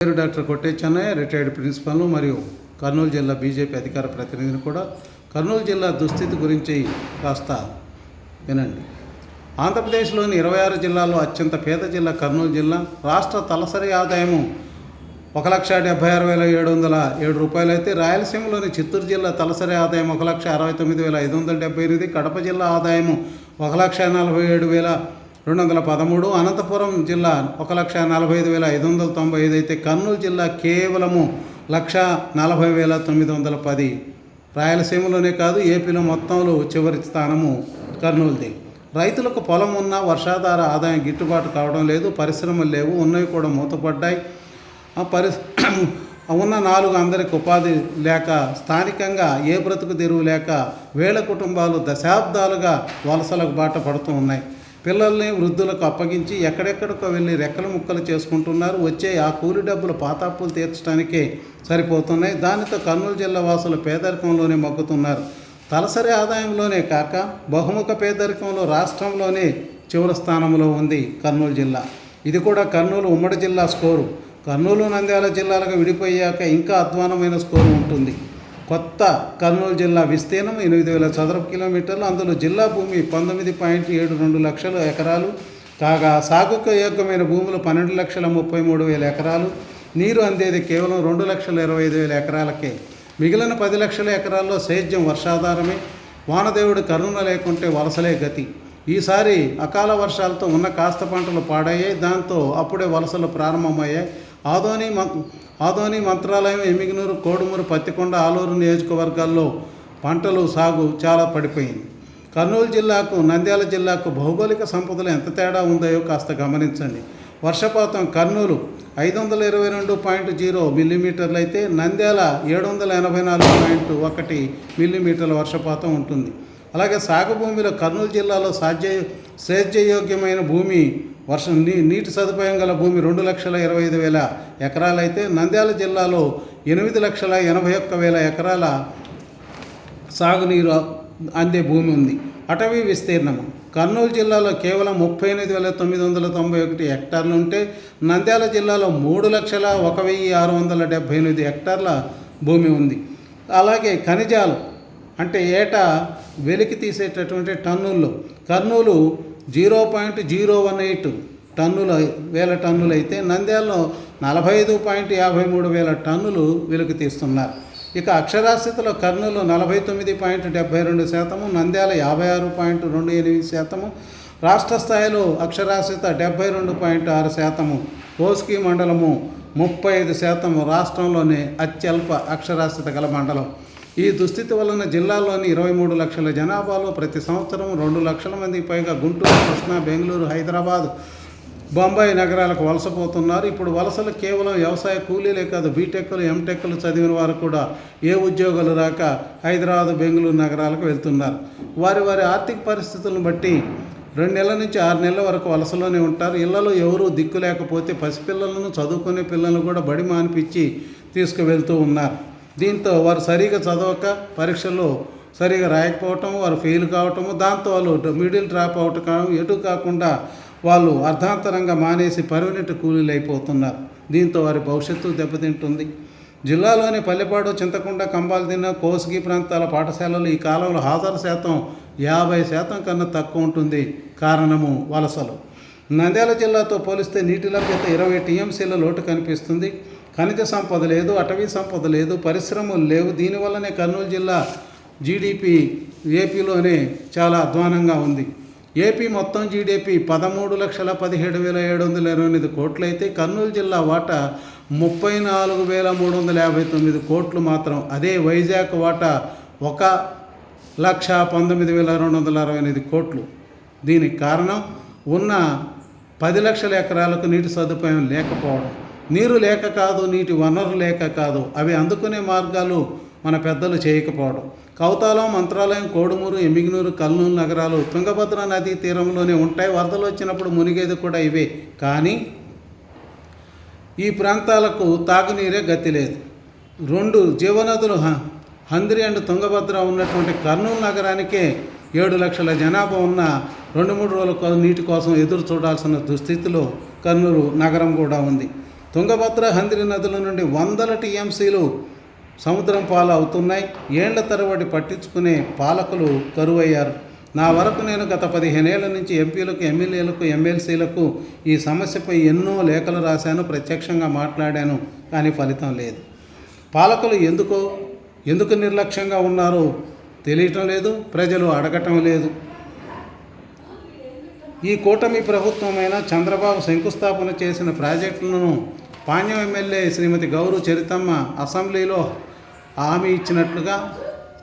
పేరు డాక్టర్ కొట్టే Chennaiah, retired principal మరియు కర్నూలు జిల్లా బీజేపీ అధికార ప్రతినిధిని కూడా. కర్నూలు జిల్లా దుస్థితి గురించి కాస్త వినండి. ఆంధ్రప్రదేశ్లోని 26 జిల్లాల్లో అత్యంత పేద జిల్లా కర్నూలు జిల్లా. రాష్ట్ర తలసరి ఆదాయము 1,76,707 రూపాయలు అయితే, రాయలసీమలోని చిత్తూరు జిల్లా తలసరి ఆదాయం 1,69,578, కడప జిల్లా ఆదాయము 1,47,213, అనంతపురం జిల్లా 1,45,595 అయితే, కర్నూలు జిల్లా కేవలము 1,40,910. రాయలసీమలోనే కాదు, ఏపీలో మొత్తంలో చివరి స్థానము కర్నూలుది. రైతులకు పొలం ఉన్నా వర్షాధార ఆదాయం గిట్టుబాటు కావడం లేదు, పరిశ్రమలు లేవు, ఉన్నవి కూడా మూతపడ్డాయి. ఉన్న 4 అందరికి ఉపాధి లేక, స్థానికంగా ఏ బ్రతుకు తెరువు లేక వేల కుటుంబాలు దశాబ్దాలుగా వలసలకు బాట పడుతూ ఉన్నాయి. పిల్లల్ని వృద్ధులకు అప్పగించి ఎక్కడెక్కడికో వెళ్ళి రెక్కలు ముక్కలు చేసుకుంటున్నారు. వచ్చే ఆ కూలి డబ్బులు పాతాప్పులు తీర్చడానికే సరిపోతున్నాయి. దానితో కర్నూలు జిల్లా వాసులు పేదరికంలోనే మగ్గుతున్నారు. తలసరి ఆదాయంలోనే కాక బహుముఖ పేదరికంలో రాష్ట్రంలోనే చివరి స్థానంలో ఉంది కర్నూలు జిల్లా. ఇది కూడా కర్నూలు ఉమ్మడి జిల్లా స్కోరు. కర్నూలు, నంద్యాల జిల్లాలకు విడిపోయాక ఇంకా అధ్వానమైన స్కోరు ఉంటుంది. కొత్త కర్నూలు జిల్లా విస్తీర్ణం 8,000 చదరపు కిలోమీటర్లు. అందులో జిల్లా భూమి 19.72 లక్షల ఎకరాలు కాగా, సాగుకు యోగ్యమైన భూములు 12,33,000 ఎకరాలు. నీరు అందేది కేవలం 2,25,000 ఎకరాలకే. మిగిలిన 10 లక్షల ఎకరాల్లో సేద్యం వర్షాధారమే. వానదేవుడు కరుణ లేకుంటే వలసలే గతి. ఈసారి అకాల వర్షాలతో ఉన్న కాస్త పంటలు పాడయ్యాయి. దాంతో అప్పుడే వలసలు ప్రారంభమయ్యాయి. ఆదోని, మంత్రాలయం, ఎమ్మిగనూరు, కోడుమూరు, పత్తికొండ, ఆలూరు నియోజకవర్గాల్లో పంటలు సాగు చాలా పడిపోయింది. కర్నూలు జిల్లాకు, నంద్యాల జిల్లాకు భౌగోళిక సంపదలు ఎంత తేడా ఉందో కాస్త గమనించండి. వర్షపాతం కర్నూలు 522.0 మిల్లీమీటర్లు అయితే, నంద్యాల 784.1 మిల్లీమీటర్ల వర్షపాతం ఉంటుంది. అలాగే సాగు భూమిలో కర్నూలు జిల్లాలో సేద్యయోగ్యమైన భూమి, నీటి సదుపాయం గల భూమి 2,25,000 ఎకరాలైతే, నంద్యాల జిల్లాలో 8,81,000 ఎకరాల సాగునీరు అందే భూమి ఉంది. అటవీ విస్తీర్ణము కర్నూలు జిల్లాలో కేవలం 38,991 హెక్టార్లు ఉంటే, నంద్యాల జిల్లాలో 3,01,678 హెక్టార్ల భూమి ఉంది. అలాగే ఖనిజాలు అంటే ఏటా వెలికి తీసేటటువంటి టన్నుల్లో కర్నూలు 0.018 వేల టన్నులు అయితే, నంద్యాలలో 45.53 టన్నులు వెలికి తీస్తున్నారు. ఇక అక్షరాస్యతలో కర్నూలు 49.72%, నంద్యాల 56.28%, రాష్ట్ర స్థాయిలో అక్షరాస్యత 72.6%, కోస్గి మండలము 35%, రాష్ట్రంలోనే అత్యల్ప అక్షరాస్యత గల మండలం. ఈ దుస్థితి వలన జిల్లాలోని 23 లక్షల జనాభాలో ప్రతి సంవత్సరం 2 లక్షల మందికి పైగా గుంటూరు, కృష్ణా, బెంగళూరు, హైదరాబాద్, బొంబాయి నగరాలకు వలసపోతున్నారు. ఇప్పుడు వలసలు కేవలం వ్యవసాయ కూలీలే కాదు, బీటెక్లు, ఎంటెక్లు చదివిన వారు కూడా ఏ ఉద్యోగాలు రాక హైదరాబాద్, బెంగళూరు నగరాలకు వెళ్తున్నారు. వారి ఆర్థిక పరిస్థితులను బట్టి 2 నెలల నుంచి 6 నెలల వరకు వలసలోనే ఉంటారు. ఇళ్లలో ఎవరూ దిక్కు లేకపోతే పసిపిల్లలను, చదువుకునే పిల్లలను కూడా బడి మానిపించి తీసుకువెళ్తూ ఉన్నారు. దీంతో వారు సరిగా చదవక, పరీక్షల్లో సరిగా రాయకపోవటం, వారు ఫెయిల్ కావటము, దాంతో వాళ్ళు మిడిల్ డ్రాప్ అవుట్ కావడం, ఎటు కాకుండా వాళ్ళు అర్ధాంతరంగా మానేసి పర్మనెంట్ కూలీలు అయిపోతున్నారు. దీంతో వారి భవిష్యత్తు దెబ్బతింటుంది. జిల్లాలోని పల్లెపాడు, చింతకుంట, కంబాలదిన్న, కోస్గి ప్రాంతాల పాఠశాలలు ఈ కాలంలో హాజరు శాతం 50% కన్నా తక్కువ ఉంటుంది. కారణము వలసలు. నంద్యాల జిల్లాతో పోలిస్తే నీటి లభ్యత 20 టీఎంసీల లోటు కనిపిస్తుంది. ఖనిజ సంపద లేదు, అటవీ సంపద లేదు, పరిశ్రమలు లేవు. దీనివల్లనే కర్నూలు జిల్లా జీడిపి ఏపీలోనే చాలా అధ్వానంగా ఉంది. ఏపీ మొత్తం జీడిపి 13,17,728 కోట్లు అయితే, కర్నూలు జిల్లా వాటా 34,359 కోట్లు మాత్రం. అదే వైజాగ్ వాటా 1,19,268 కోట్లు. దీనికి కారణం ఉన్న 10 లక్షల ఎకరాలకు నీటి సదుపాయం లేకపోవడం. నీరు లేక కాదు, నీటి వనరు లేక కాదు, అవి అందుకునే మార్గాలు మన పెద్దలు చేయకపోవడం. కౌతాలం, మంత్రాలయం, కోడుమూరు, ఎమ్మిగనూరు, కర్నూలు నగరాలు తుంగభద్ర నదీ తీరంలోనే ఉంటాయి. వరదలు వచ్చినప్పుడు మునిగేది కూడా ఇవే. కానీ ఈ ప్రాంతాలకు తాగునీరే గతి లేదు. 2 జీవనదులు హంద్రి అండ్ తుంగభద్ర ఉన్నటువంటి కర్నూలు నగరానికే 7 లక్షల జనాభా ఉన్న 2-3 రోజుల నీటి కోసం ఎదురు చూడాల్సిన దుస్థితిలో కర్నూలు నగరం కూడా ఉంది. తుంగభద్ర, హంద్రి నదుల నుండి వందల టీఎంసీలు సముద్రం పాలు అవుతున్నాయి. ఏళ్ల తరబడి పట్టించుకునే పాలకులు కరువయ్యారు. నా వరకు నేను గత 15 ఏళ్ల నుంచి ఎంపీలకు, ఎమ్మెల్యేలకు, ఎమ్మెల్సీలకు ఈ సమస్యపై ఎన్నో లేఖలు రాశాను, ప్రత్యక్షంగా మాట్లాడాను, కానీ ఫలితం లేదు. పాలకులు ఎందుకు నిర్లక్ష్యంగా ఉన్నారో తెలియటం లేదు, ప్రజలు అడగటం లేదు. ఈ కూటమి ప్రభుత్వమైన చంద్రబాబు శంకుస్థాపన చేసిన ప్రాజెక్టులను పాణ్యం ఎమ్మెల్యే శ్రీమతి గౌరు చరితమ్మ అసెంబ్లీలో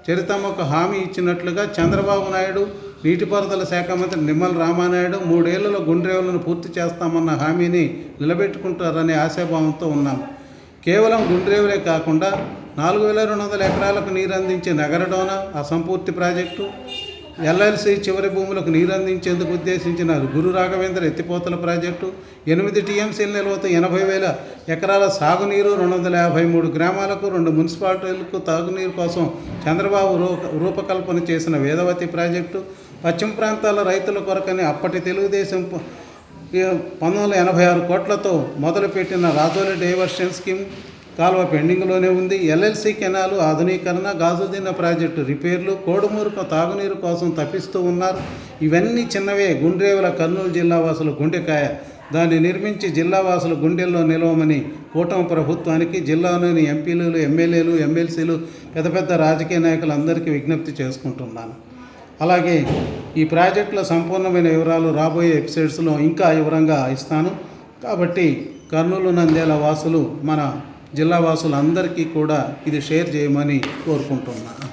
చరితమ్మకు హామీ ఇచ్చినట్లుగా చంద్రబాబు నాయుడు, నీటిపారుదల శాఖ మంత్రి నిమ్మల రామానాయుడు 3 ఏళ్లలో గుండ్రేవులను పూర్తి చేస్తామన్న హామీని నిలబెట్టుకుంటారనే ఆశాభావంతో ఉన్నాం. కేవలం గుండ్రేవులే కాకుండా 4200 ఎకరాలకు నీరందించే నగరడోన అసంపూర్తి ప్రాజెక్టు, ఎల్ఎల్సి చివరి భూములకు నీరందించేందుకు ఉద్దేశించిన గురు రాఘవేంద్ర ఎత్తిపోతల ప్రాజెక్టు, 8 టీఎంసీల నిల్వతో 80,000 ఎకరాల సాగునీరు, 253 గ్రామాలకు, 2 మున్సిపాలిటీలకు తాగునీరు కోసం చంద్రబాబు రూపకల్పన చేసిన వేదవతి ప్రాజెక్టు, పశ్చిమ ప్రాంతాల రైతుల కొరకని అప్పటి తెలుగుదేశం 1986 కోట్లతో మొదలుపెట్టిన రాజోలి డైవర్షన్ స్కీమ్ కాలువ పెండింగ్లోనే ఉంది. ఎల్ఎల్సి కెనాలు ఆధునీకరణ, గాజుదిన్న ప్రాజెక్టు రిపేర్లు, కోడుమూరుకు తాగునీరు కోసం తప్పిస్తూ ఉన్నారు. ఇవన్నీ చిన్నవే. గుండ్రేవుల కర్నూలు జిల్లా వాసుల గుండెకాయ. దాన్ని నిర్మించి జిల్లావాసుల గుండెల్లో నిలవమని కూటమి ప్రభుత్వానికి, జిల్లాలోని ఎంపీలు, ఎమ్మెల్యేలు, ఎమ్మెల్సీలు, పెద్ద రాజకీయ నాయకులందరికీ విజ్ఞప్తి చేసుకుంటున్నాను. అలాగే ఈ ప్రాజెక్టుల సంపూర్ణమైన వివరాలు రాబోయే ఎపిసోడ్స్లో ఇంకా వివరంగా ఇస్తాను. కాబట్టి కర్నూలు, నంద్యాల వాసులు, మన జిల్లా వాసులందరికీ కూడా ఇది షేర్ చేయమని కోరుకుంటున్నాను.